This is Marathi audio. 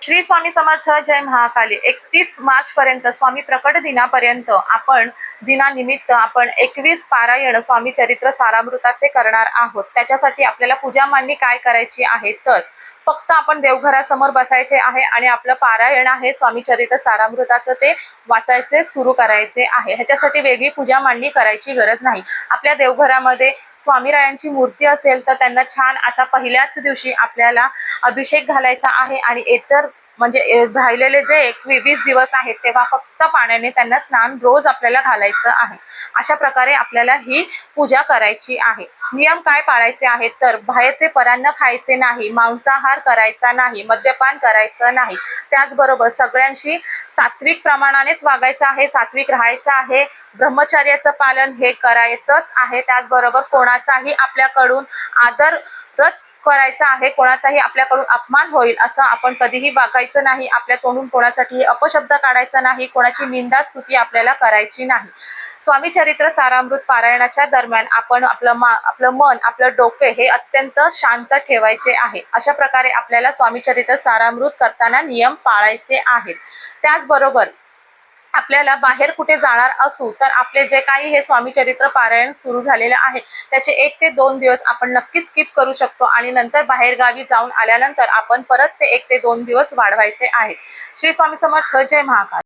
श्री स्वामी समर्थ. जय महाकाली. 31 मार्च पर्यंत स्वामी प्रकट दिनापर्यंत आपण दिनानिमित्त आपण 21 पारायण स्वामी चरित्र सारामृताचे करणार आहोत. त्याच्यासाठी आपल्याला पूजा मांडणी काय करायची आहे, तर फक्त आपण देवघरासमोर बसायचे आहे आणि आपलं पारायण आहे स्वामी चरित्र सारामृताचं ते वाचायचे सुरू करायचे आहे. ह्याच्यासाठी वेगळी पूजा मांडणी करायची गरज नाही. आपल्या देवघरामध्ये स्वामीरायांची मूर्ती असेल तर त्यांना छान असा पहिल्याच दिवशी आपल्याला अभिषेक घालायचा आहे आणि इतर म्हणजे राहिलेले जे 21 दिवस आहेत तेव्हा फक्त पाण्याने त्यांना स्नान रोज आपल्याला घालायचं आहे. अशा प्रकारे आपल्याला ही पूजा करायची आहे. नियम काय पाळायचे आहेत, तर बाहेरचे परान्न खायचे नाही, मांसाहार करायचा नाही, मद्यपान करायचं नाही. त्याचबरोबर सगळ्यांशी सात्विक प्रमाणानेच वागायचं आहे, सात्विक राहायचं आहे, ब्रह्मचर्याचं पालन हे करायचंच आहे. त्याचबरोबर कोणाचाही आपल्याकडून आदरच करायचा आहे, कोणाचाही आपल्याकडून अपमान होईल असं आपण कधीही वागायचं नाही. आपल्या तोंडून कोणासाठी अपशब्द काढायचा नाही, कोणाची निंदा स्तुती आपल्याला करायची नाही. स्वामी चरित्र सारामृत पारायणाच्या दरम्यान आपण आपलं मन, आपलं डोके हे अत्यंत शांत ठेवायचे आहे. अशा प्रकारे आपल्याला स्वामी चरित्र सारामृत करताना नियम पाळायचे आहेत. त्याचबरोबर आपल्याला बाहेर कुठे जाणार असू तर आपले जे काही हे स्वामी चरित्र पारायण सुरू झालेलं आहे त्याचे 1 ते 2 दिवस आपण नक्की स्किप करू शकतो आणि नंतर बाहेर गावी जाऊन आल्यानंतर आपण परत ते 1 ते 2 दिवस वाढवायचे आहे. श्री स्वामी समर्थ. जय महाकाल.